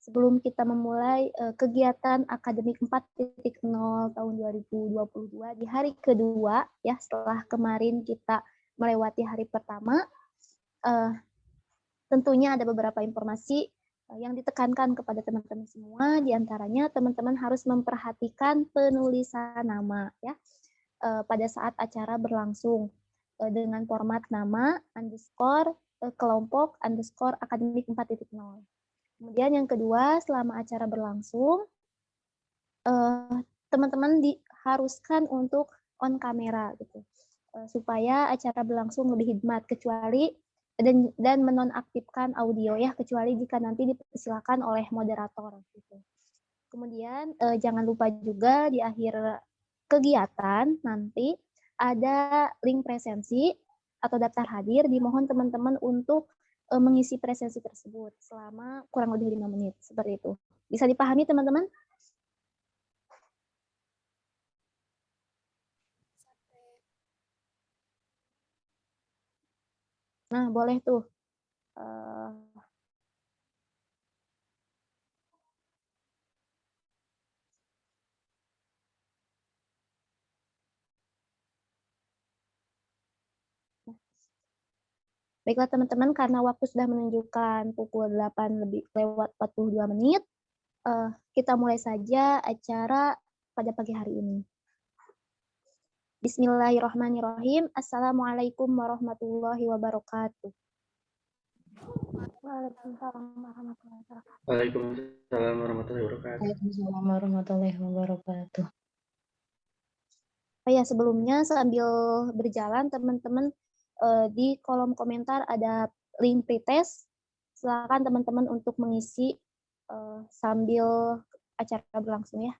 sebelum kita memulai kegiatan akademik 4.0 tahun 2022 di hari kedua, ya setelah kemarin kita melewati hari pertama, tentunya ada beberapa informasi yang ditekankan kepada teman-teman semua, diantaranya teman-teman harus memperhatikan penulisan nama ya pada saat acara berlangsung dengan format nama underscore kelompok underscore akademik 4.0. Kemudian yang kedua, selama acara berlangsung, teman-teman diharuskan untuk on kamera gitu, supaya acara berlangsung lebih hikmat, kecuali dan menonaktifkan audio ya, kecuali jika nanti dipersilakan oleh moderator gitu. Kemudian jangan lupa juga di akhir kegiatan nanti ada link presensi atau daftar hadir, dimohon teman-teman untuk mengisi presensi tersebut selama kurang lebih 5 menit, seperti itu. Bisa dipahami teman-teman? Nah, boleh tuh. Baiklah teman-teman, karena waktu sudah menunjukkan pukul 8 lebih lewat 42 menit, kita mulai saja acara pada pagi hari ini. Bismillahirrahmanirrahim. Assalamualaikum warahmatullahi wabarakatuh. Waalaikumsalam warahmatullahi wabarakatuh. Waalaikumsalam warahmatullahi wabarakatuh. Waalaikumsalam warahmatullahi wabarakatuh. Oh ya, sebelumnya sambil berjalan teman-teman di kolom komentar ada link pretest. Silakan teman-teman untuk mengisi sambil acara berlangsung ya.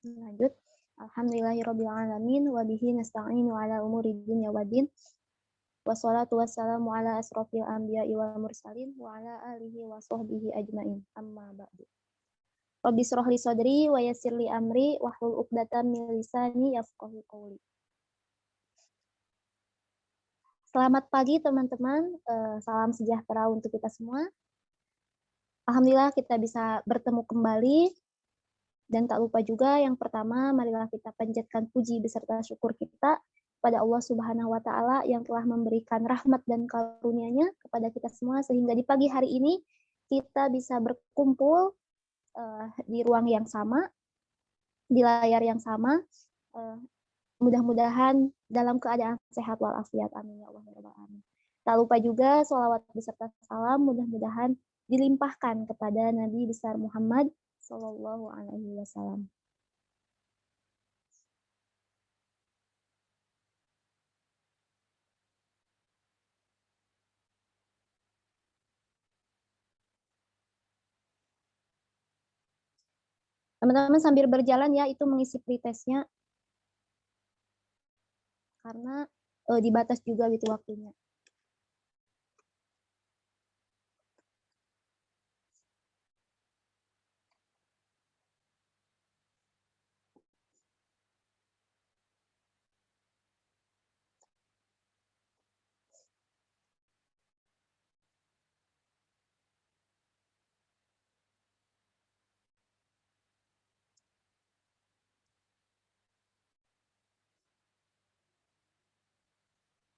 Lanjut. Alhamdulillahirrabbilalamin wa bihi nasta'inu ala umuri dunya waddin. Wassalatu wassalamu ala asrofil anbiya'i wal mursalin wa ala alihi wa sahbihi ajmain. Amma ba'du. Rabbi shrah li sadri wa yassir li amri wahlul 'uqdatam min lisani yafqahu qawli. Selamat pagi teman-teman, salam sejahtera untuk kita semua. Alhamdulillah kita bisa bertemu kembali. Dan tak lupa juga yang pertama, marilah kita panjatkan puji beserta syukur kita pada Allah Subhanahu wa Ta'ala yang telah memberikan rahmat dan karunia-Nya kepada kita semua, sehingga di pagi hari ini kita bisa berkumpul di ruang yang sama, di layar yang sama. Mudah-mudahan dalam keadaan sehat walafiat. Amin ya Allah ya Rabbal alamin. Tak lupa juga sholawat beserta salam mudah-mudahan dilimpahkan kepada Nabi besar Muhammad Sallallahu Alaihi Wasallam. Teman-teman sambil berjalan ya, itu mengisi pretestnya karena dibatas juga gitu waktunya.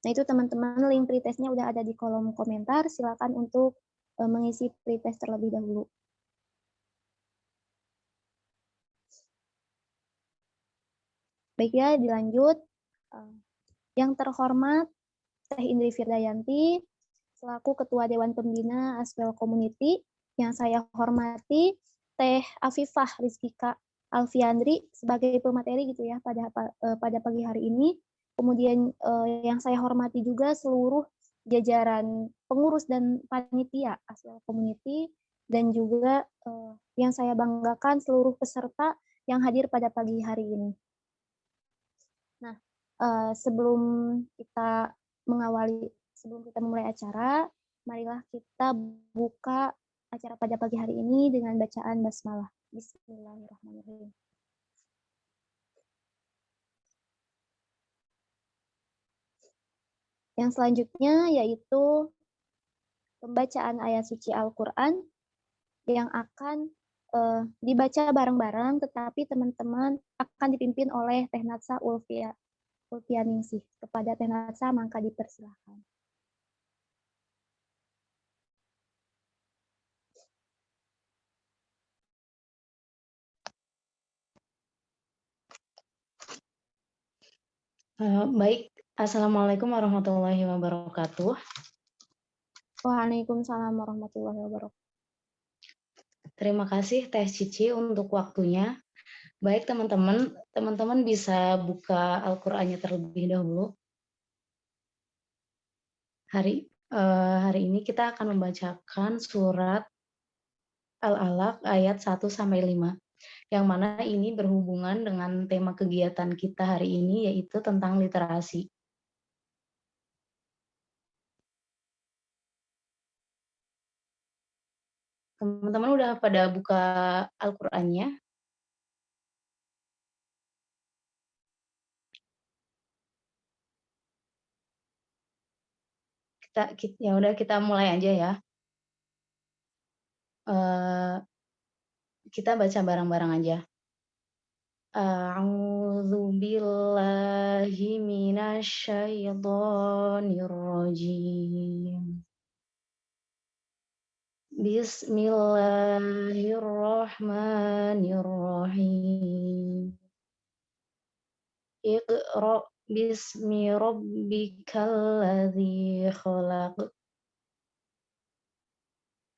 Nah itu teman-teman, link pretestnya udah ada di kolom komentar, silakan untuk mengisi pretest terlebih dahulu. Baik ya, dilanjut. Yang terhormat Teh Indri Firdayanti, selaku Ketua Dewan Pembina Aswell Community, yang saya hormati Teh Afifah Rizkika Alfiandri sebagai pemateri gitu ya pada pagi hari ini. Kemudian yang saya hormati juga seluruh jajaran pengurus dan panitia Aswell Community, dan juga yang saya banggakan seluruh peserta yang hadir pada pagi hari ini. Nah, Sebelum kita memulai acara, marilah kita buka acara pada pagi hari ini dengan bacaan basmalah. Bismillahirrahmanirrahim. Yang selanjutnya yaitu pembacaan ayat suci Al-Quran yang akan dibaca bareng-bareng, tetapi teman-teman akan dipimpin oleh Teh Natsa Ulfianingsih. Kepada Teh Natsa, maka dipersilahkan. Baik, Assalamualaikum warahmatullahi wabarakatuh. Waalaikumsalam warahmatullahi wabarakatuh. Terima kasih Teh Cici untuk waktunya. Baik teman-teman bisa buka Al-Qur'annya terlebih dahulu. Hari ini kita akan membacakan surat Al-Alaq ayat 1-5, yang mana ini berhubungan dengan tema kegiatan kita hari ini, yaitu tentang literasi. Teman-teman udah pada buka Al-Qur'annya? Ya udah kita mulai aja ya. Kita baca bareng-bareng aja. A'udzu billahi minasyaitonir rajim. Bismillahirrahmanirrahim. Iqra bismi rabbikal ladzi khalaq.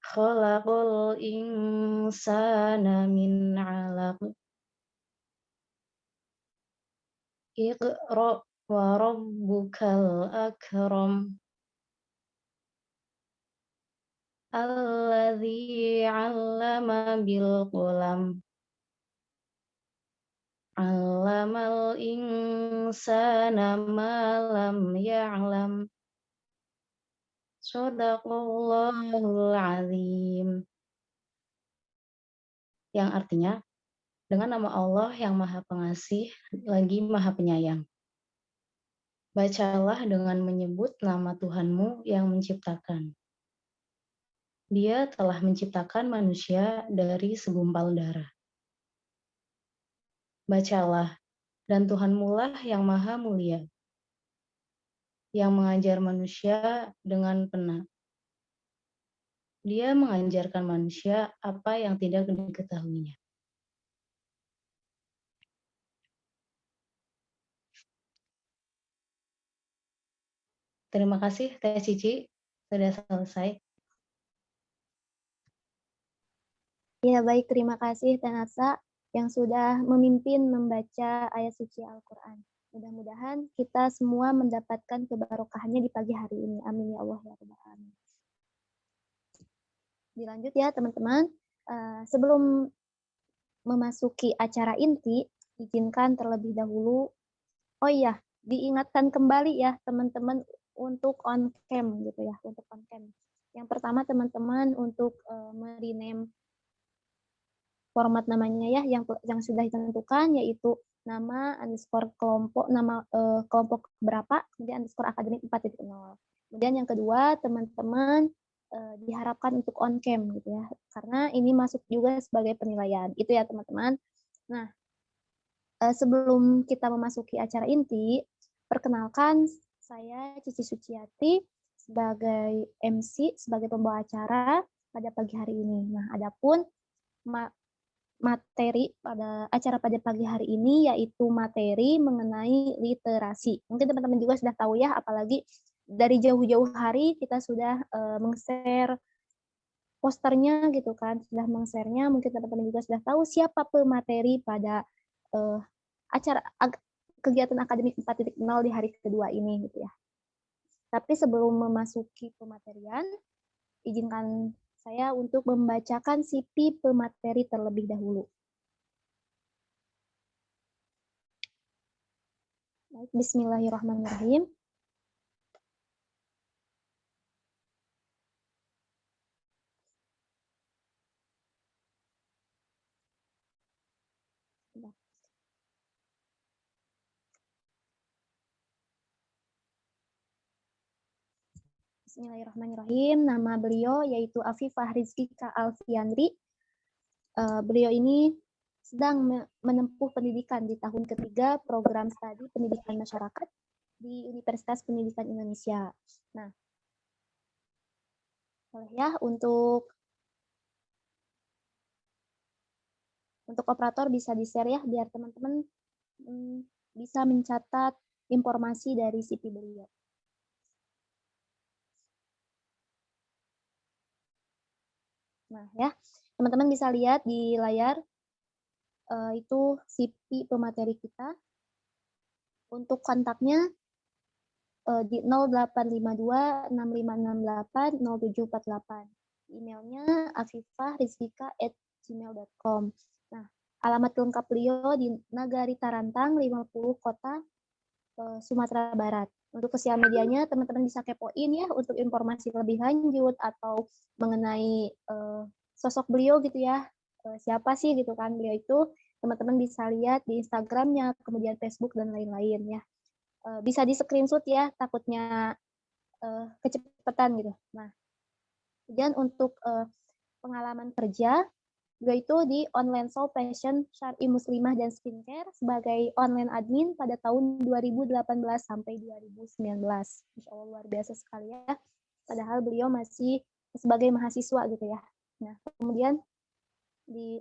Khalaqal insana min 'alaq. Iqra wa rabbukal akram. Alladzi 'allama bil qalam. 'Allamal insana ma lam ya'lam. Shadaqallahul 'azim. Yang artinya, dengan nama Allah yang Maha Pengasih lagi Maha Penyayang. Bacalah dengan menyebut nama Tuhanmu yang menciptakan. Dia telah menciptakan manusia dari segumpal darah. Bacalah, dan Tuhanmulah yang Maha Mulia, yang mengajar manusia dengan benar. Dia mengajarkan manusia apa yang tidak diketahuinya. Terima kasih, Teh Cici. Sudah selesai. Ya, baik. Terima kasih, Teh Natsa, yang sudah memimpin membaca ayat suci Al-Quran. Mudah-mudahan kita semua mendapatkan keberkahannya di pagi hari ini. Amin ya Allah ya Rabbal Alamin. Dilanjut ya, teman-teman. Sebelum memasuki acara inti, izinkan terlebih dahulu. Oh iya, diingatkan kembali ya, teman-teman, untuk on cam gitu ya, untuk on cam. Yang pertama, teman-teman, untuk merename format namanya ya, yang sudah ditentukan, yaitu nama underscore kelompok, nama kelompok berapa, kemudian underscore akademik 4.0. Kemudian yang kedua, teman-teman diharapkan untuk on cam gitu ya, karena ini masuk juga sebagai penilaian. Itu ya teman-teman. Nah, sebelum kita memasuki acara inti, perkenalkan saya Cici Suciati sebagai MC, sebagai pembawa acara pada pagi hari ini. Nah, adapun materi pada acara pada pagi hari ini yaitu materi mengenai literasi. Mungkin teman-teman juga sudah tahu ya, apalagi dari jauh-jauh hari kita sudah meng-share posternya gitu kan, sudah meng-share-nya. Mungkin teman-teman juga sudah tahu siapa pemateri pada acara kegiatan akademik 4.0 di hari kedua ini gitu ya. Tapi sebelum memasuki pematerian, izinkan saya untuk membacakan CV pemateri terlebih dahulu. Bismillahirrahmanirrahim. Bismillahirrahmanirrahim. Nama beliau yaitu Afifah Rizkika Alfiandri. Beliau ini sedang menempuh pendidikan di tahun ketiga program studi pendidikan masyarakat di Universitas Pendidikan Indonesia. Nah, boleh ya untuk operator bisa di-share ya biar teman-teman bisa mencatat informasi dari CV beliau. Nah ya, teman-teman bisa lihat di layar itu CV pemateri kita. Untuk kontaknya di 085265680748. Emailnya afifahrizkika@gmail.com. Nah, alamat lengkap beliau di Nagari Tarantang 50 Kota Sumatera Barat. Untuk sosial medianya teman-teman bisa kepoin ya untuk informasi lebih lanjut atau mengenai sosok beliau gitu ya. Siapa sih gitu kan beliau itu, teman-teman bisa lihat di Instagramnya, kemudian Facebook dan lain-lain ya. Bisa di screenshot ya, takutnya kecepatan gitu. Nah, kemudian untuk pengalaman kerja, yaitu di online shop fashion, syar'i muslimah dan skincare sebagai online admin pada tahun 2018 sampai 2019. Insya Allah luar biasa sekali ya. Padahal beliau masih sebagai mahasiswa gitu ya. Nah, kemudian di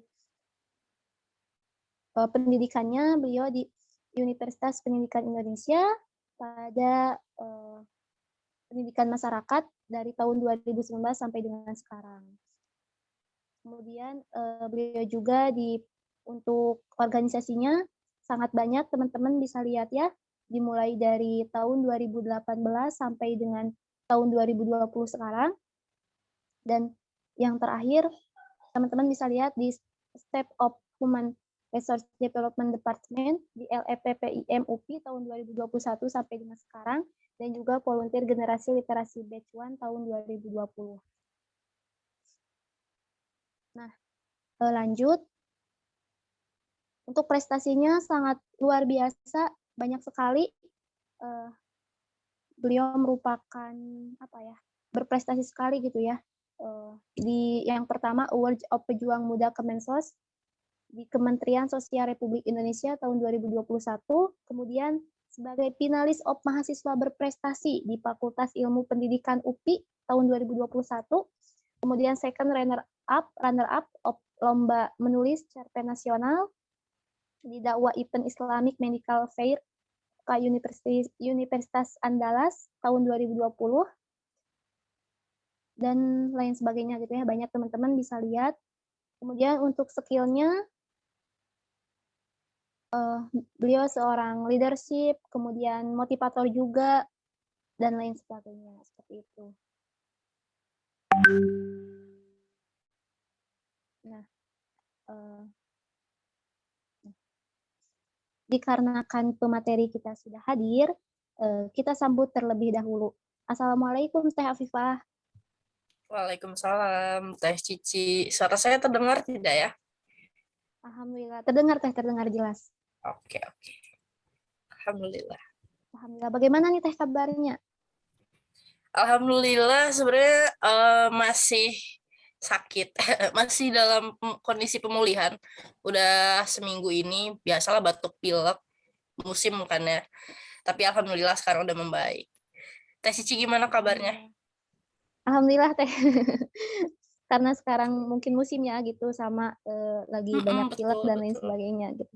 pendidikannya beliau di Universitas Pendidikan Indonesia pada pendidikan masyarakat dari tahun 2019 sampai dengan sekarang. Kemudian beliau juga untuk organisasinya sangat banyak, teman-teman bisa lihat ya, dimulai dari tahun 2018 sampai dengan tahun 2020 sekarang. Dan yang terakhir, teman-teman bisa lihat di Step of Human Resource Development Department di LEPPIM UPI tahun 2021 sampai dengan sekarang, dan juga volunteer generasi literasi batch 1 tahun 2020. Nah, lanjut. Untuk prestasinya sangat luar biasa, banyak sekali. Beliau merupakan berprestasi sekali gitu ya. Di yang pertama Award of Pejuang Muda Kemensos di Kementerian Sosial Republik Indonesia tahun 2021, kemudian sebagai finalis of mahasiswa berprestasi di Fakultas Ilmu Pendidikan UPI tahun 2021, kemudian second runner up of lomba menulis cerpen nasional di Dakwah Event Islamic Medical Fair ke Universitas Andalas tahun 2020 dan lain sebagainya gitu ya. Banyak teman-teman bisa lihat. Kemudian untuk skillnya, beliau seorang leadership, kemudian motivator juga, dan lain sebagainya seperti itu. Nah, dikarenakan pemateri kita sudah hadir, kita sambut terlebih dahulu. Assalamualaikum Teh Afifah. Waalaikumsalam, Teh Cici. Suara saya terdengar tidak ya? Alhamdulillah, terdengar Teh, terdengar jelas. Oke. Alhamdulillah. Alhamdulillah. Bagaimana nih Teh kabarnya? Alhamdulillah, sebenarnya masih sakit, masih dalam kondisi pemulihan. Udah seminggu ini, biasalah batuk pilek, musim kan ya. Tapi alhamdulillah sekarang udah membaik. Teh Cici gimana kabarnya? Alhamdulillah Teh. Karena sekarang mungkin musimnya gitu, sama lagi banyak pilek dan lain sebagainya gitu.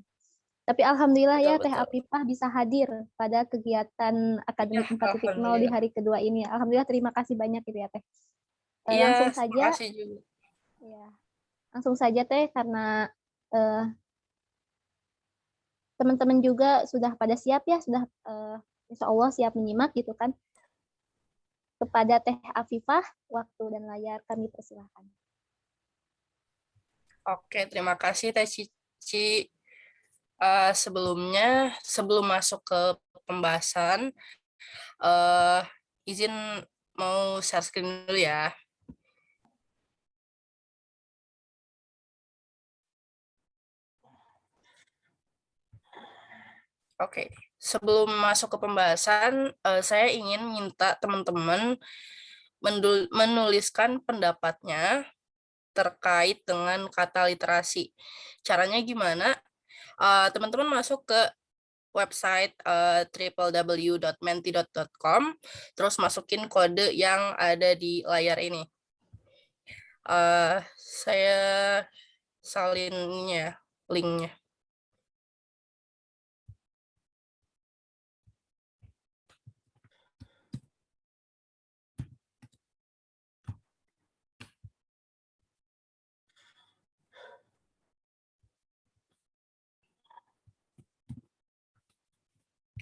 Tapi alhamdulillah ya Teh Afifah bisa hadir pada kegiatan akademik 4.0 di hari kedua ini. Alhamdulillah, terima kasih banyak gitu ya Teh. Langsung saja. Juga. Ya, langsung saja Teh, karena teman-teman juga sudah pada siap ya, sudah insya Allah siap menyimak gitu kan. Kepada Teh Afifah, waktu dan layar kami persilahkan. Oke, terima kasih Teh Cici. Sebelum masuk ke pembahasan. eh izin mau share screen dulu ya. Oke, sebelum masuk ke pembahasan, saya ingin minta teman-teman menuliskan pendapatnya terkait dengan kata literasi. Caranya gimana? Teman-teman masuk ke website www.menti.com, terus masukin kode yang ada di layar ini. Saya salinnya linknya.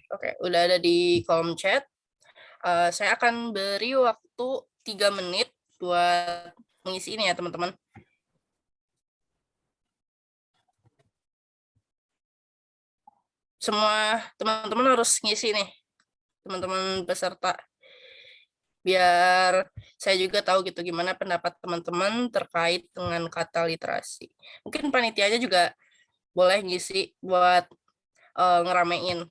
Oke, udah ada di kolom chat. Saya akan beri waktu 3 menit buat mengisi ini ya, teman-teman. Semua teman-teman harus ngisi nih, teman-teman peserta. Biar saya juga tahu gitu gimana pendapat teman-teman terkait dengan kata literasi. Mungkin panitianya juga boleh ngisi buat ngeramein.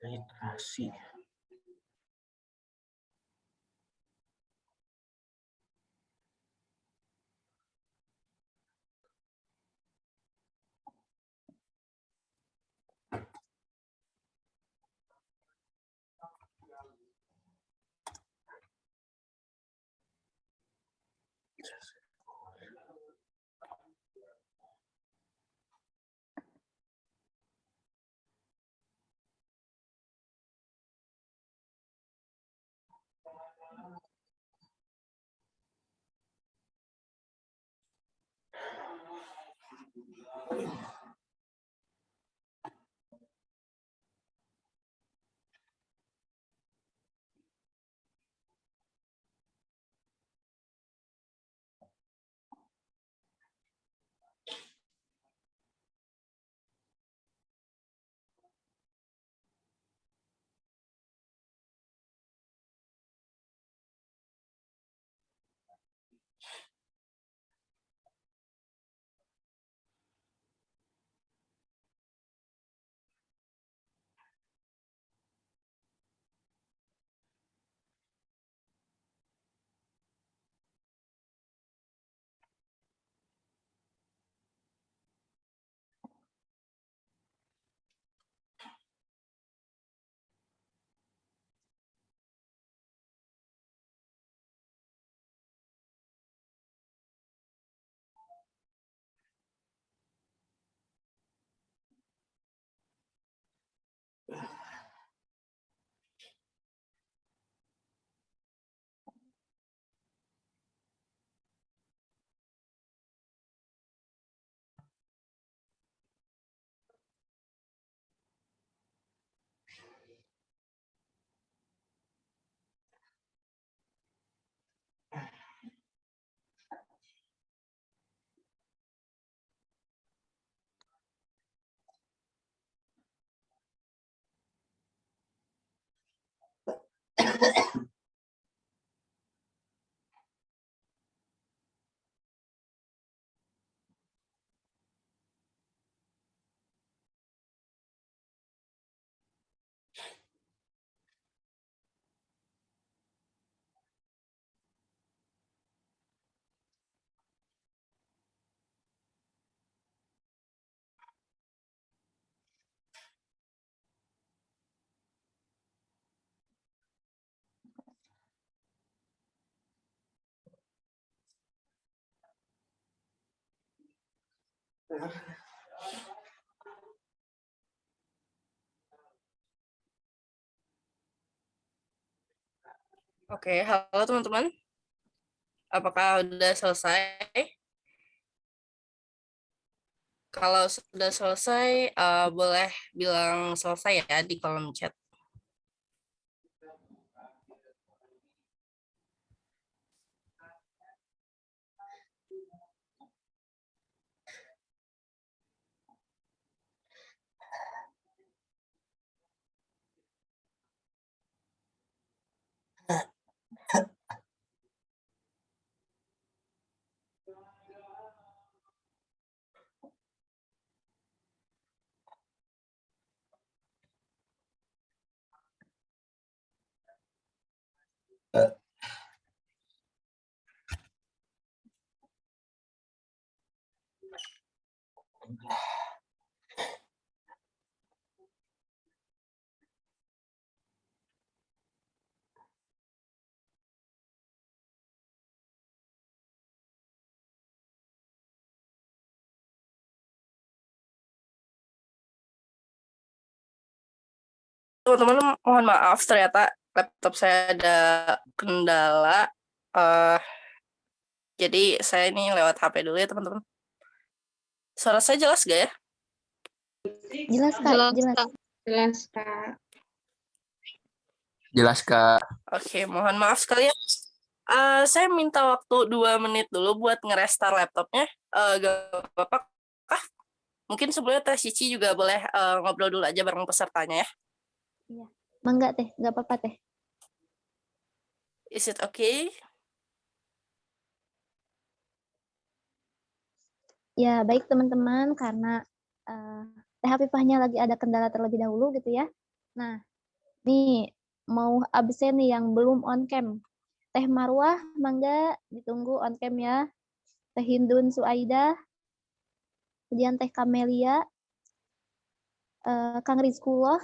Literasi. Oke, halo teman-teman. Apakah udah selesai? Kalau sudah selesai, boleh bilang selesai ya di kolom chat. Teman-teman, mohon maaf, ternyata laptop saya ada kendala. Jadi saya ini lewat HP dulu ya, teman-teman. Suara saya jelas gak ya? Jelas Kak, jelas. Jelas, Kak. Jelas, Kak. Oke, mohon maaf sekali ya. Saya minta waktu 2 menit dulu buat nge-restart laptopnya. Gak apa-apa kah? Mungkin sebelumnya Teh Cici juga boleh ngobrol dulu aja bareng pesertanya ya. Iya. Mangga Teh, nggak apa-apa Teh. Is it okay? Ya, baik teman-teman, karena Teh Hafifahnya lagi ada kendala terlebih dahulu gitu ya. Nah, nih mau absen nih yang belum on cam. Teh Marwah, mangga ditunggu on cam ya. Teh Hindun Suaida, kemudian Teh Kamelia, Kang Rizkullah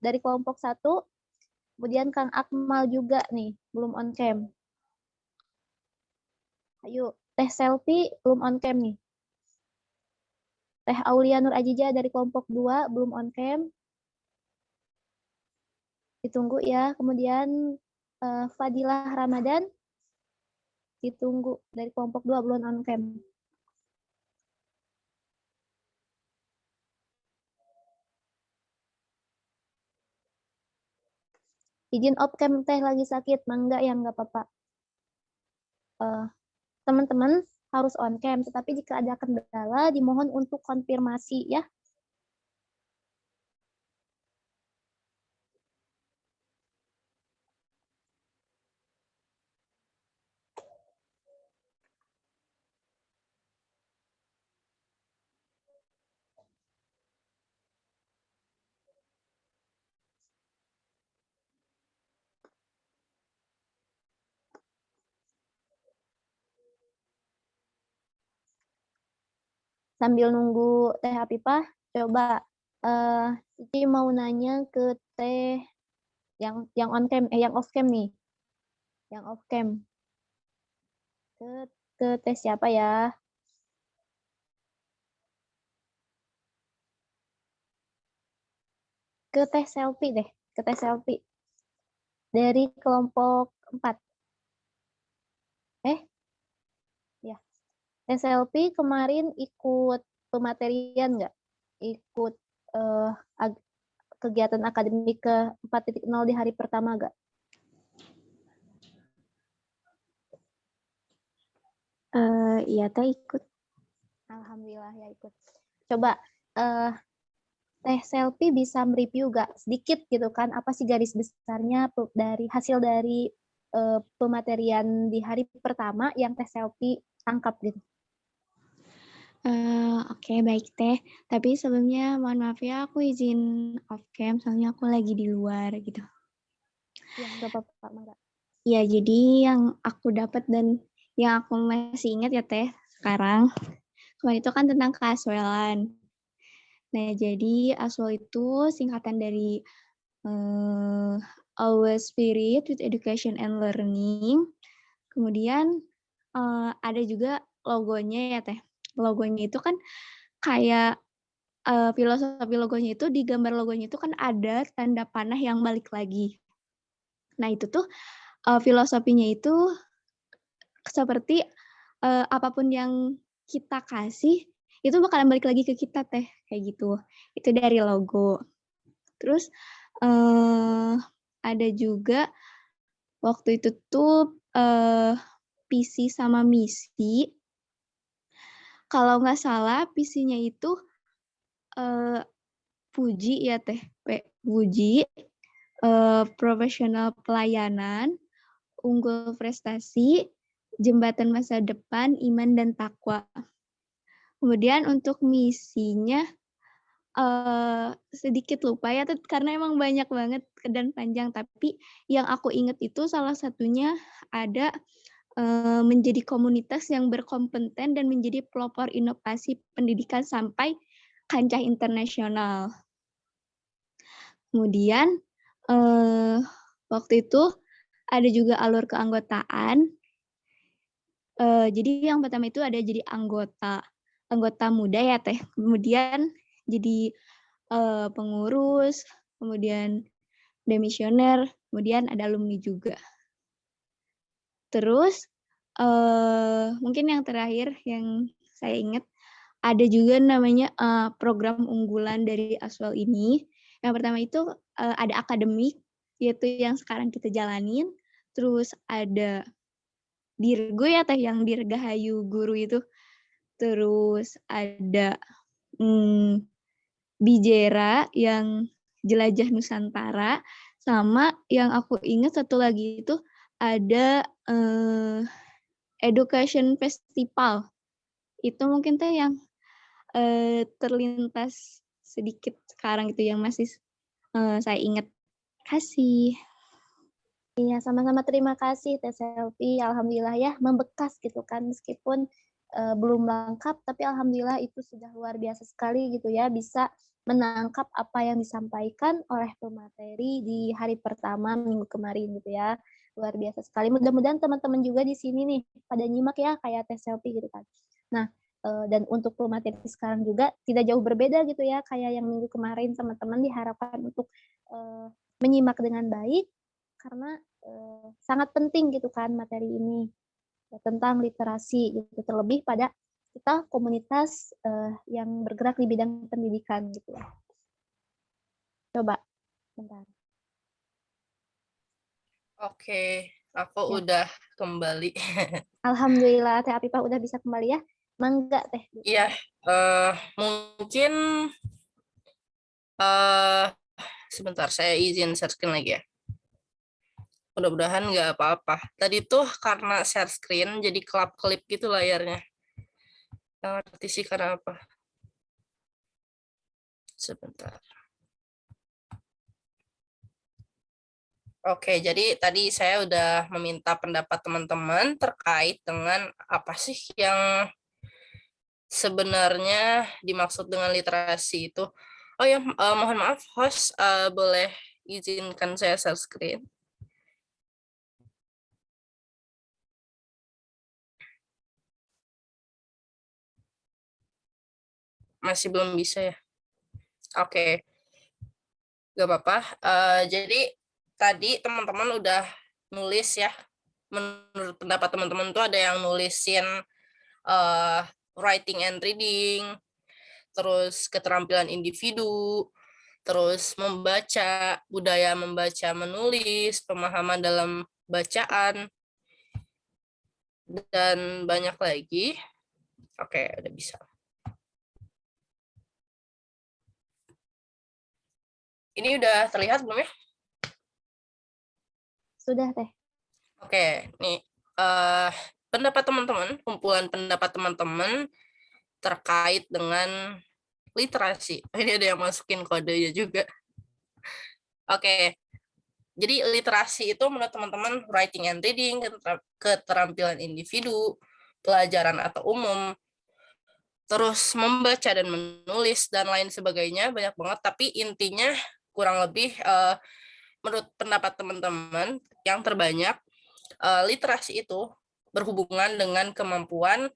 dari kelompok 1, kemudian Kang Akmal juga nih, belum on cam. Ayo, Teh Selfie belum on cam nih. Teh Aulia Nur Ajija dari kelompok 2 belum on cam. Ditunggu ya. Kemudian Fadilah Ramadan ditunggu dari kelompok 2 belum on cam. Izin off cam Teh lagi sakit, mangga ya nggak apa-apa. Teman-teman harus on cam, tetapi jika ada kendala dimohon untuk konfirmasi ya. Sambil nunggu Teh Hafifah, coba Cici mau nanya ke Teh yang on cam, yang off cam nih. Yang off cam. Ke Teh siapa ya? Ke Teh Selfie deh, ke Teh Selfie. Dari kelompok 4. Ya. Teh Selfie kemarin ikut pematerian nggak? Ikut kegiatan akademik ke 4.0 di hari pertama nggak? Iya, Teh ikut. Alhamdulillah ya ikut. Coba Teh Selfie bisa mereview gak sedikit gitu kan, apa sih garis besarnya dari hasil dari pematerian di hari pertama yang Teh Selfie tangkap gitu. Oke, baik Teh. Tapi sebelumnya mohon maaf ya, aku izin off cam, soalnya aku lagi di luar gitu. Ya nggak apa-apa, Mangga. Ya, jadi yang aku dapat dan yang aku masih ingat ya Teh, sekarang, kemarin itu kan tentang keaswelan. Nah, jadi ASWEL itu singkatan dari Always Spirit with Education and Learning. Kemudian ada juga logonya ya Teh. Logonya itu kan kayak filosofi logonya itu, di gambar logonya itu kan ada tanda panah yang balik lagi. Nah itu tuh filosofinya itu seperti apapun yang kita kasih itu bakalan balik lagi ke kita teh, kayak gitu. Itu dari logo. Terus ada juga waktu itu tuh visi sama misi. Kalau nggak salah visinya itu Puji ya teh, Puji, profesional pelayanan, unggul prestasi, jembatan masa depan, iman dan takwa. Kemudian untuk misinya sedikit lupa ya, karena emang banyak banget dan panjang. Tapi yang aku ingat itu salah satunya ada menjadi komunitas yang berkompeten dan menjadi pelopor inovasi pendidikan sampai kancah internasional. Kemudian waktu itu ada juga alur keanggotaan. Jadi yang pertama itu ada jadi anggota muda ya teh. Kemudian jadi pengurus, kemudian demisioner, kemudian ada alumni juga. Terus mungkin yang terakhir yang saya ingat ada juga namanya program unggulan dari Aswell ini. Yang pertama itu ada akademik, yaitu yang sekarang kita jalanin. Terus ada Dirgo ya teh, yang Dirgahayu Guru itu. Terus ada Bijera yang Jelajah Nusantara. Sama yang aku ingat satu lagi itu ada Education Festival. Itu mungkin teh yang terlintas sedikit sekarang itu yang masih saya ingat. Kasih. Iya, sama-sama terima kasih Teh Selvi. Alhamdulillah ya, membekas gitu kan, meskipun belum lengkap, tapi alhamdulillah itu sudah luar biasa sekali gitu ya, bisa menangkap apa yang disampaikan oleh pemateri di hari pertama minggu kemarin gitu ya. Luar biasa sekali. Mudah-mudahan teman-teman juga di sini nih pada nyimak ya kayak Teh Selvi gitu kan. Nah, dan untuk pemateri sekarang juga tidak jauh berbeda gitu ya, kayak yang minggu kemarin teman-teman diharapkan untuk menyimak dengan baik karena sangat penting gitu kan materi ini tentang literasi gitu, terlebih pada kita komunitas yang bergerak di bidang pendidikan gitu ya. Coba bentar. Oke, aku Ya. udah kembali. Alhamdulillah Teh Apipah udah bisa kembali ya. Mangga Teh. Iya, mungkin eh sebentar saya izin share screen lagi ya. Mudah-mudahan nggak apa-apa. Tadi tuh karena share screen jadi kelap-kelip gitu layarnya. Nggak ngerti sih karena apa. Sebentar. Oke, jadi tadi saya udah meminta pendapat teman-teman terkait dengan apa sih yang sebenarnya dimaksud dengan literasi itu. Oh ya, mohon maaf, host boleh izinkan saya share screen. Masih belum bisa ya? Oke, gak apa-apa. Jadi tadi teman-teman udah nulis ya. Menurut pendapat teman-teman tuh ada yang nulisin writing and reading, terus keterampilan individu, terus membaca, budaya membaca menulis, pemahaman dalam bacaan, dan banyak lagi. Oke, udah bisa. Ini udah terlihat belum ya? Sudah Teh. Oke, nih pendapat teman-teman, kumpulan pendapat teman-teman terkait dengan literasi. Ini ada yang masukin kodenya juga. Oke, jadi literasi itu menurut teman-teman writing and reading, keterampilan individu, pelajaran atau umum, terus membaca dan menulis dan lain sebagainya, banyak banget. Tapi intinya kurang lebih menurut pendapat teman-teman yang terbanyak, literasi itu berhubungan dengan kemampuan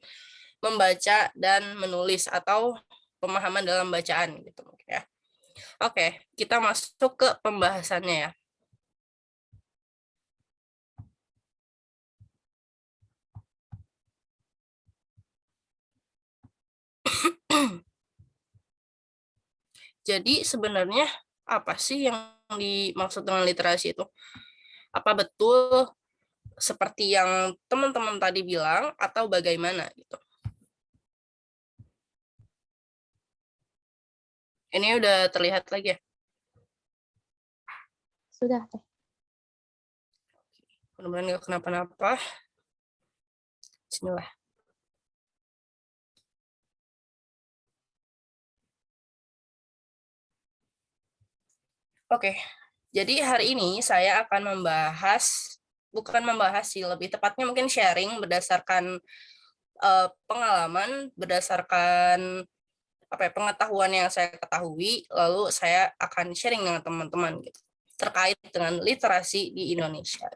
membaca dan menulis atau pemahaman dalam bacaan gitu mungkin ya. Oke, kita masuk ke pembahasannya ya. Jadi sebenarnya apa sih yang dimaksud dengan literasi itu? Apa betul seperti yang teman-teman tadi bilang atau bagaimana gitu? Ini udah terlihat lagi ya? Sudah, Teh. Mudah-mudahan nggak kenapa-napa. Bismillah. Oke, jadi hari ini saya akan bukan membahas sih, lebih tepatnya mungkin sharing berdasarkan pengalaman, berdasarkan pengetahuan yang saya ketahui, lalu saya akan sharing dengan teman-teman gitu, terkait dengan literasi di Indonesia.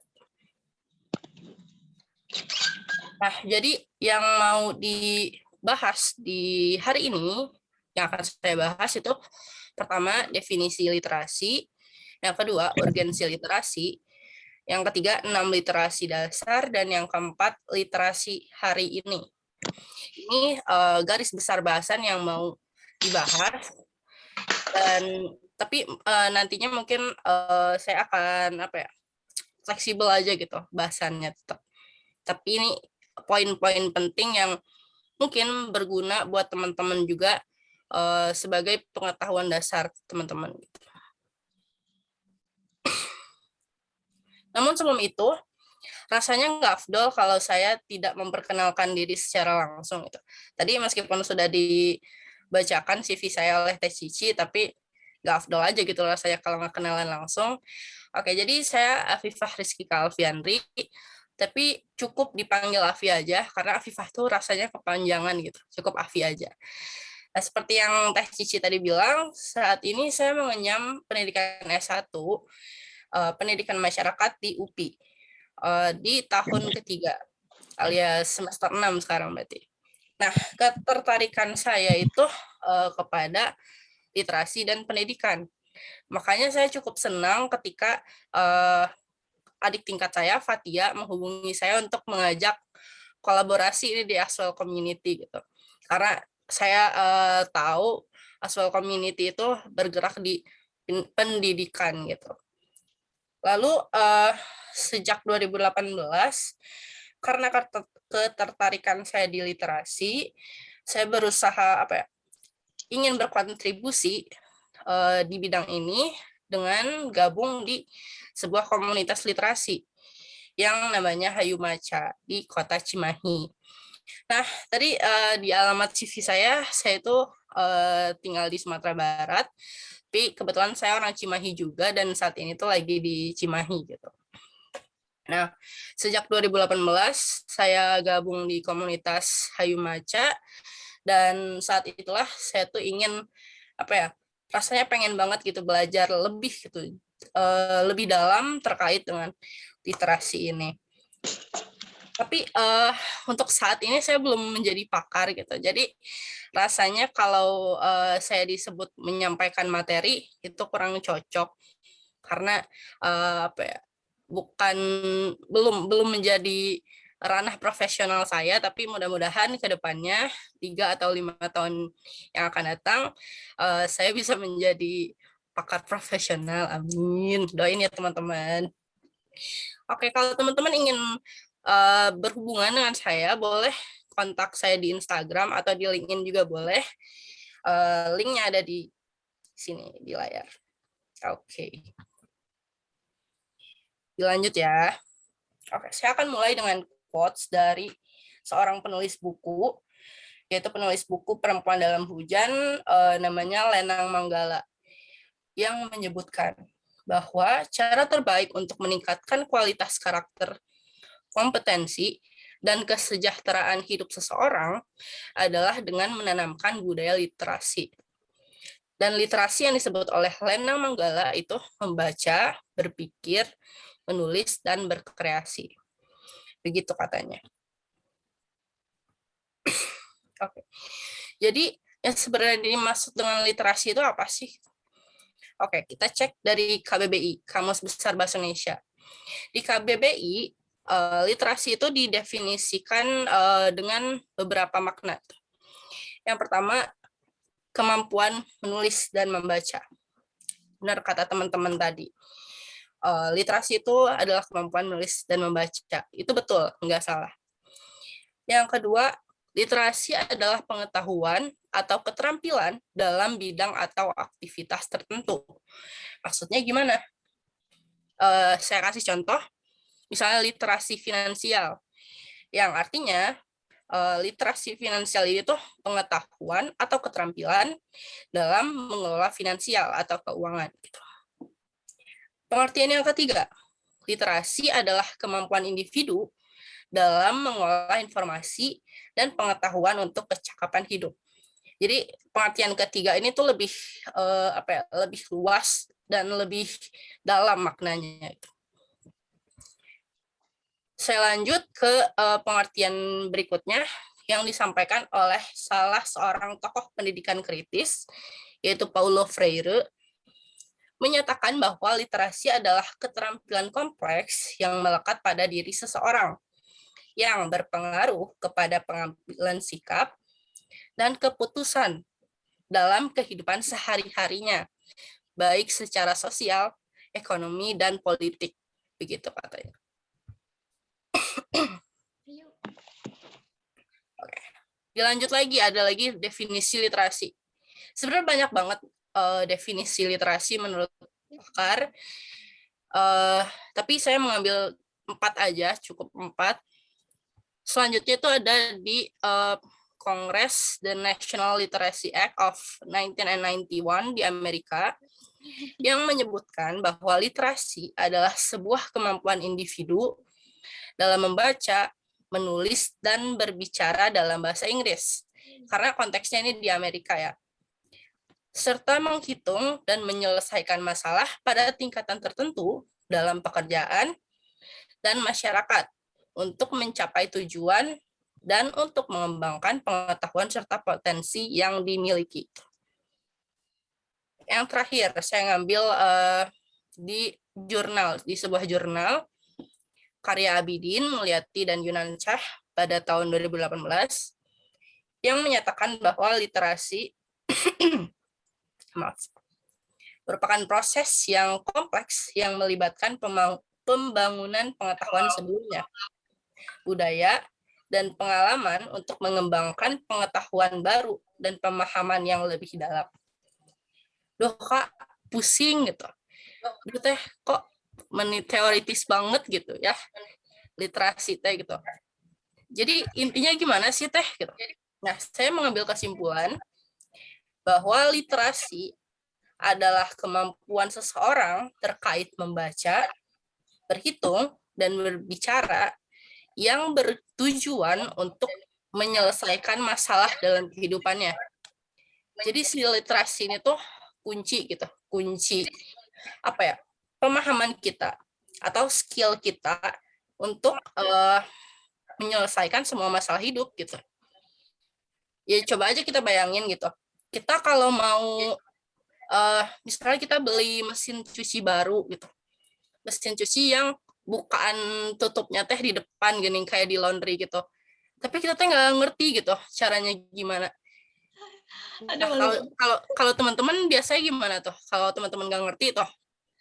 Nah, jadi yang mau dibahas di hari ini, yang akan saya bahas itu pertama, definisi literasi. Yang kedua, urgensi literasi. Yang ketiga, 6 literasi dasar. Dan yang keempat, literasi hari ini. Ini garis besar bahasan yang mau dibahas. Tapi nantinya mungkin saya akan fleksibel aja gitu bahasannya tetap. Tapi ini poin-poin penting yang mungkin berguna buat teman-teman juga sebagai pengetahuan dasar teman-teman. Namun sebelum itu, rasanya nggak afdol kalau saya tidak memperkenalkan diri secara langsung. Gitu. Tadi meskipun sudah dibacakan CV saya oleh Teh Cici, tapi nggak afdol aja gitu rasanya kalau nggak kenalan langsung. Oke, jadi saya Afifah Rizky Alfiandri, tapi cukup dipanggil Afi aja, karena Afifah tuh rasanya kepanjangan gitu, cukup Afi aja. Nah, seperti yang Teh Cici tadi bilang, saat ini saya mengenyam pendidikan S1, pendidikan masyarakat di UPI, di tahun ketiga, alias semester 6 sekarang berarti. Nah, ketertarikan saya itu kepada literasi dan pendidikan. Makanya saya cukup senang ketika adik tingkat saya, Fatia, menghubungi saya untuk mengajak kolaborasi ini di Aswell Community gitu. Karena saya tahu Aswell Community itu bergerak di pendidikan gitu. Lalu sejak 2018, karena ketertarikan saya di literasi, saya berusaha ingin berkontribusi di bidang ini dengan gabung di sebuah komunitas literasi yang namanya Hayu Maca di Kota Cimahi. Nah, tadi di alamat CV saya itu tinggal di Sumatera Barat, tapi kebetulan saya orang Cimahi juga dan saat ini tuh lagi di Cimahi gitu. Nah, sejak 2018 saya gabung di komunitas Hayu Maca dan saat itulah saya tuh ingin rasanya pengen banget gitu belajar lebih gitu, lebih dalam terkait dengan literasi ini. Tapi untuk saat ini saya belum menjadi pakar gitu. Jadi rasanya kalau saya disebut menyampaikan materi itu kurang cocok karena belum menjadi ranah profesional saya, tapi mudah-mudahan ke depannya 3 atau 5 tahun yang akan datang saya bisa menjadi pakar profesional. Amin. Doain ya teman-teman. Oke, kalau teman-teman ingin berhubungan dengan saya, boleh kontak saya di Instagram atau di LinkedIn juga boleh. Linknya ada di sini di layar. Oke. Dilanjut ya. Oke, saya akan mulai dengan quotes dari seorang penulis buku, yaitu penulis buku Perempuan Dalam Hujan, namanya Lenang Manggala, yang menyebutkan bahwa cara terbaik untuk meningkatkan kualitas karakter, kompetensi, dan kesejahteraan hidup seseorang adalah dengan menanamkan budaya literasi. Dan literasi yang disebut oleh Lenang Manggala itu membaca, berpikir, menulis, dan berkreasi. Begitu katanya. Oke. Jadi yang sebenarnya dimaksud dengan literasi itu apa sih? Oke, kita cek dari KBBI, Kamus Besar Bahasa Indonesia. Di KBBI, literasi itu didefinisikan dengan beberapa makna. Yang pertama, kemampuan menulis dan membaca. Benar kata teman-teman tadi. Literasi itu adalah kemampuan menulis dan membaca. Itu betul, nggak salah. Yang kedua, literasi adalah pengetahuan atau keterampilan dalam bidang atau aktivitas tertentu. Maksudnya gimana? Saya kasih contoh, misalnya literasi finansial, yang artinya literasi finansial itu pengetahuan atau keterampilan dalam mengelola finansial atau keuangan. Pengertian yang ketiga, literasi adalah kemampuan individu dalam mengolah informasi dan pengetahuan untuk kecakapan hidup. Jadi pengertian ketiga ini tuh lebih lebih luas dan lebih dalam maknanya. Saya lanjut ke pengertian berikutnya yang disampaikan oleh salah seorang tokoh pendidikan kritis, yaitu Paulo Freire, menyatakan bahwa literasi adalah keterampilan kompleks yang melekat pada diri seseorang, yang berpengaruh kepada pengambilan sikap dan keputusan dalam kehidupan sehari-harinya, baik secara sosial, ekonomi, dan politik. Begitu katanya. Oke. Dilanjut lagi, ada lagi definisi literasi. Sebenarnya banyak banget definisi literasi menurut pakar, tapi saya mengambil 4 aja, cukup 4. Selanjutnya itu ada di Kongres The National Literacy Act of 1991 di Amerika, yang menyebutkan bahwa literasi adalah sebuah kemampuan individu dalam membaca, menulis, dan berbicara dalam bahasa Inggris. Karena konteksnya ini di Amerika ya. Serta menghitung dan menyelesaikan masalah pada tingkatan tertentu dalam pekerjaan dan masyarakat untuk mencapai tujuan dan untuk mengembangkan pengetahuan serta potensi yang dimiliki. Yang terakhir, saya ngambil di sebuah jurnal karya Abidin, Mulyati, dan Yunansyah pada tahun 2018 yang menyatakan bahwa literasi merupakan proses yang kompleks yang melibatkan pembangunan pengetahuan sebelumnya, budaya, dan pengalaman untuk mengembangkan pengetahuan baru dan pemahaman yang lebih dalam. Duh Kak, pusing gitu. Duh teh kok teoritis banget gitu ya, literasi teh gitu. Jadi intinya gimana sih teh gitu. Nah, saya mengambil kesimpulan bahwa literasi adalah kemampuan seseorang terkait membaca, berhitung, dan berbicara yang bertujuan untuk menyelesaikan masalah dalam kehidupannya. Jadi si literasi ini tuh kunci gitu, kunci pemahaman kita atau skill kita untuk menyelesaikan semua masalah hidup gitu. Ya coba aja kita bayangin gitu. Kita kalau mau misalnya kita beli mesin cuci baru gitu. Mesin cuci yang bukaan tutupnya teh di depan gini kayak di laundry gitu. Tapi kita teh nggak ngerti gitu caranya gimana. Nah, kalau teman-teman biasanya gimana tuh? Kalau teman-teman nggak ngerti tuh,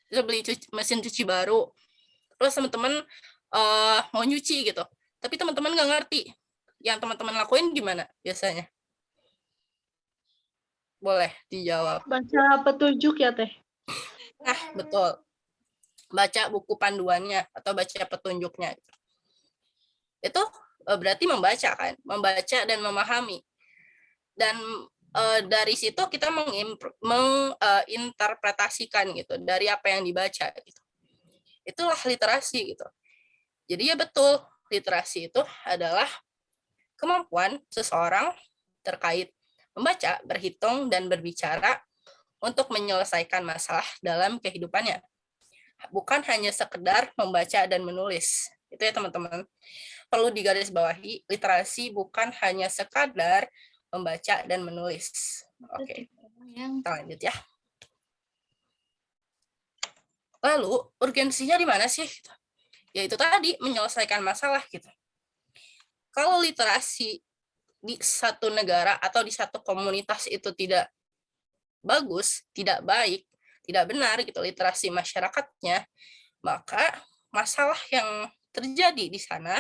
kita beli mesin cuci baru, terus teman-teman mau nyuci gitu, tapi teman-teman nggak ngerti, yang teman-teman lakuin gimana biasanya? Boleh dijawab. Baca petunjuk ya Teh? Nah, betul. Baca buku panduannya atau baca petunjuknya. Itu berarti membaca kan, membaca dan memahami. Dan dari situ kita menginterpretasikan gitu dari apa yang dibaca gitu. Itulah literasi gitu. Jadi ya betul, literasi itu adalah kemampuan seseorang terkait membaca, berhitung, dan berbicara untuk menyelesaikan masalah dalam kehidupannya. Bukan hanya sekedar membaca dan menulis. Itu ya teman-teman. Perlu digarisbawahi, literasi bukan hanya sekadar membaca dan menulis. Oke, kita lanjut ya. Lalu, urgensinya di mana sih? Yaitu tadi, menyelesaikan masalah gitu. Kalau literasi di satu negara atau di satu komunitas itu tidak bagus, tidak baik, tidak benar gitu literasi masyarakatnya, maka masalah yang terjadi di sana,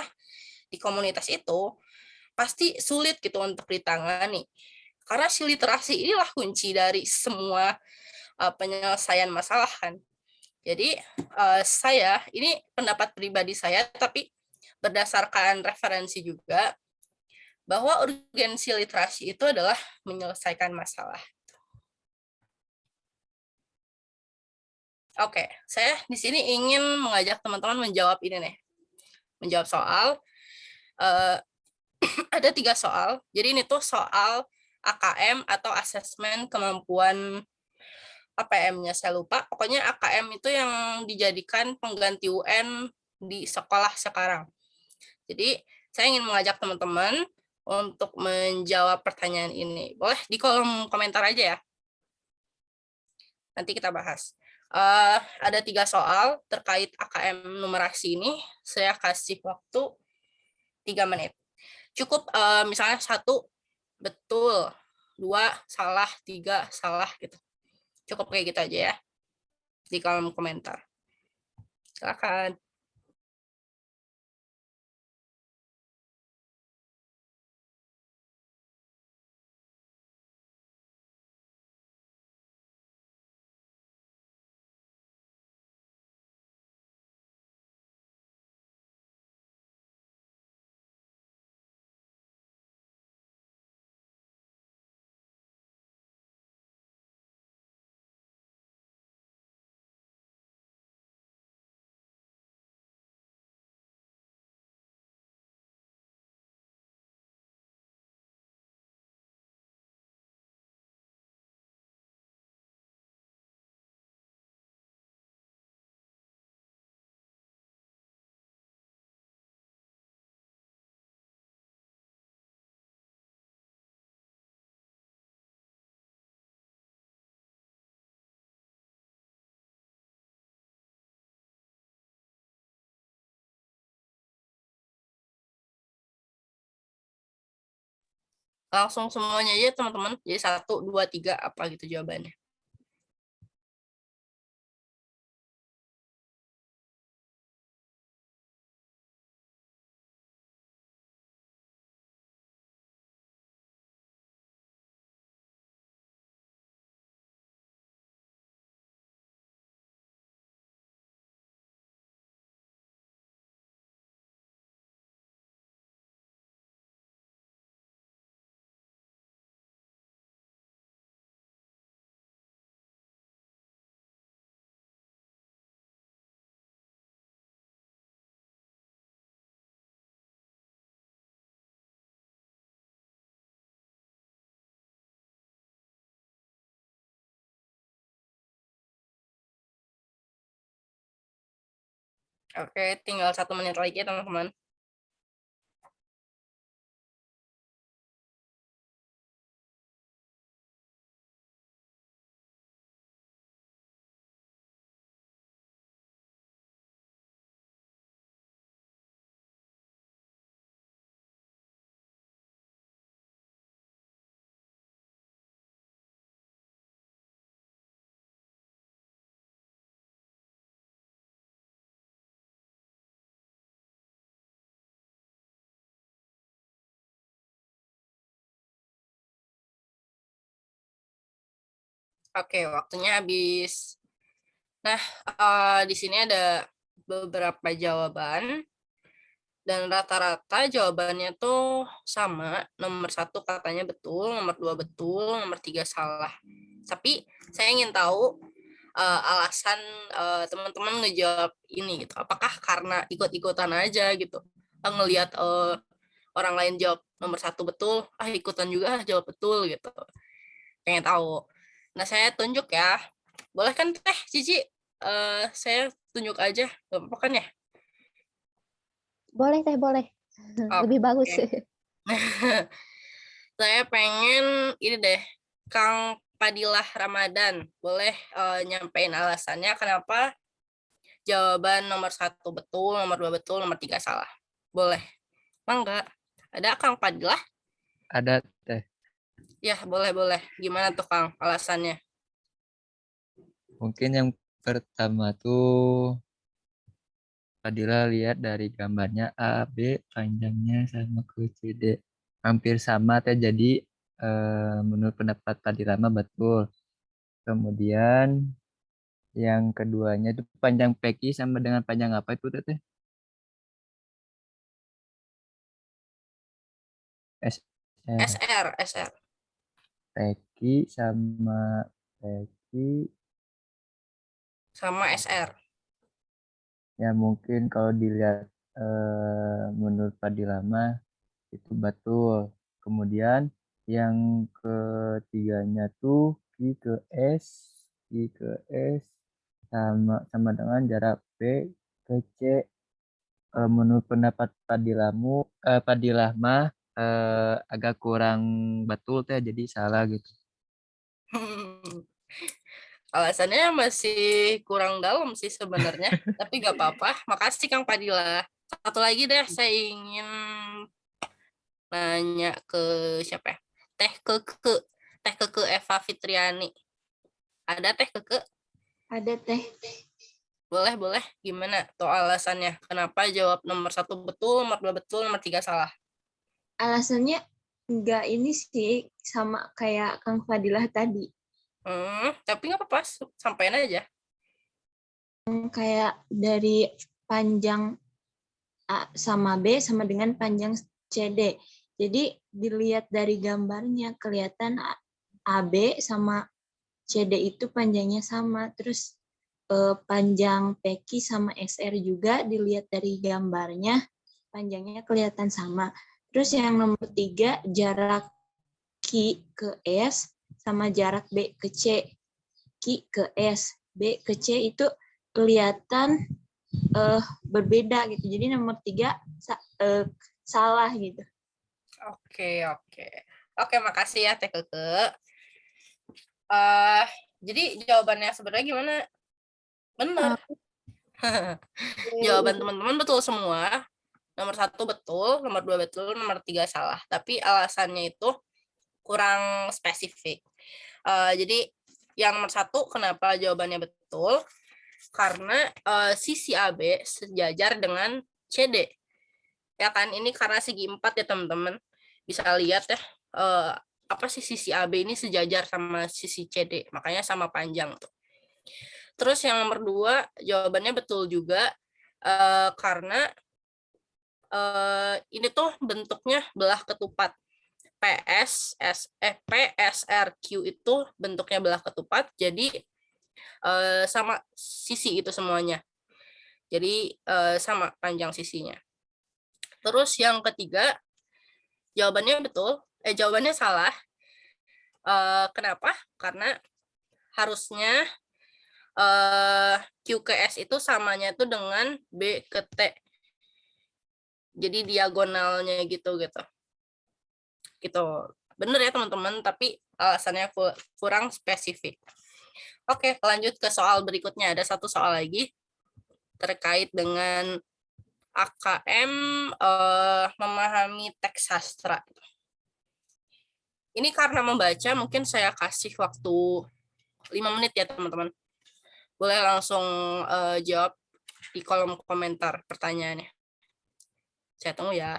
di komunitas itu, pasti sulit gitu untuk ditangani. Karena si literasi inilah kunci dari semua penyelesaian masalah kan. Jadi saya, ini pendapat pribadi saya, tapi berdasarkan referensi juga, bahwa urgensi literasi itu adalah menyelesaikan masalah. Oke, saya di sini ingin mengajak teman-teman menjawab ini nih. Menjawab soal, ada 3 soal. Jadi ini tuh soal AKM atau asesmen kemampuan APM-nya saya lupa. Pokoknya AKM itu yang dijadikan pengganti UN di sekolah sekarang. Jadi saya ingin mengajak teman-teman untuk menjawab pertanyaan ini. Boleh di kolom komentar aja ya. Nanti kita bahas. Ada 3 soal terkait AKM numerasi ini. Saya kasih waktu 3 menit. Cukup misalnya 1 betul, 2 salah, 3 salah gitu. Cukup kayak gitu aja ya. Di kolom komentar. Silakan. Langsung semuanya aja teman-teman. Jadi 1, 2, 3 apa gitu jawabannya. Oke, tinggal 1 menit lagi ya teman-teman. Oke, waktunya habis. Nah, di sini ada beberapa jawaban. Dan rata-rata jawabannya tuh sama. Nomor 1 katanya betul, nomor 2 betul, nomor 3 salah. Tapi saya ingin tahu alasan teman-teman ngejawab ini gitu. Apakah karena ikut-ikutan aja gitu? Ngelihat orang lain jawab nomor 1 betul, ikutan juga jawab betul gitu. Pengen tahu. Nah, saya tunjuk ya. Boleh kan Teh Cici? Saya tunjuk aja. Gak apa-apa kan ya? Boleh Teh, boleh. Lebih bagus. Oke. Saya pengen ini deh, Kang Padilah Ramadan, boleh nyampein alasannya kenapa jawaban nomor 1 betul, nomor 2 betul, nomor 3 salah. Boleh. Mangga. Ada Kang Padilah? Ada Teh. Ya, boleh. Gimana tuh Kang alasannya? Mungkin yang pertama tuh Fadila lihat dari gambarnya A, B, panjangnya sama ke C, D. Hampir sama teh, jadi menurut pendapat Fadila mah betul. Kemudian yang keduanya itu panjang PQ sama dengan panjang apa itu teh? SR. SR. PQ sama PQ Sama SR. ya mungkin kalau dilihat menurut Fadila mah itu betul. Kemudian yang ketiganya tuh Q ke S sama dengan jarak P ke C. Menurut pendapat Fadilah mah agak kurang betul teh, jadi salah gitu. Alasannya masih kurang dalam sih sebenarnya, tapi gak apa-apa. Makasih Kang Padilla. Satu lagi deh, saya ingin nanya ke siapa ya? Teh Keke Eva Fitriani. Ada Teh Keke? Ada Teh. Boleh. Gimana tuh alasannya? Kenapa jawab nomor 1 betul, nomor 2 betul, nomor 3 salah? Alasannya enggak ini sih sama kayak Kang Fadilah tadi. Tapi nggak apa-apa, sampein aja. Kayak dari panjang A sama B sama dengan panjang CD. Jadi dilihat dari gambarnya kelihatan AB sama CD itu panjangnya sama. Terus panjang PQ sama SR juga dilihat dari gambarnya panjangnya kelihatan sama. Terus yang nomor 3 jarak Q ke S sama jarak B ke C. Q ke S, B ke C itu kelihatan berbeda gitu. Jadi nomor 3 salah gitu. Oke, makasih ya Teh Keke. Jadi jawabannya sebenarnya gimana? Benar. Jawaban teman-teman betul semua. Nomor 1 betul, nomor 2 betul, nomor 3 salah. Tapi alasannya itu kurang spesifik. Jadi yang nomor 1 kenapa jawabannya betul? Karena sisi AB sejajar dengan CD. Ya kan, ini karena segi 4 ya teman-teman. Bisa lihat ya, apa sih sisi AB ini sejajar sama sisi CD. Makanya sama panjang tuh. Terus yang nomor 2 jawabannya betul juga karena ini tuh bentuknya belah ketupat. PSRQ itu bentuknya belah ketupat, jadi sama sisi itu semuanya. Jadi sama panjang sisinya. Terus yang ketiga jawabannya betul, jawabannya salah. Kenapa? Karena harusnya Q ke S itu samanya itu dengan B ke T. Jadi diagonalnya gitu. Gitu. Bener ya teman-teman, tapi alasannya kurang spesifik. Oke, lanjut ke soal berikutnya. Ada satu soal lagi terkait dengan AKM memahami teks sastra. Ini karena membaca, mungkin saya kasih waktu 5 menit ya teman-teman. Boleh langsung jawab di kolom komentar pertanyaannya. Saya tunggu ya.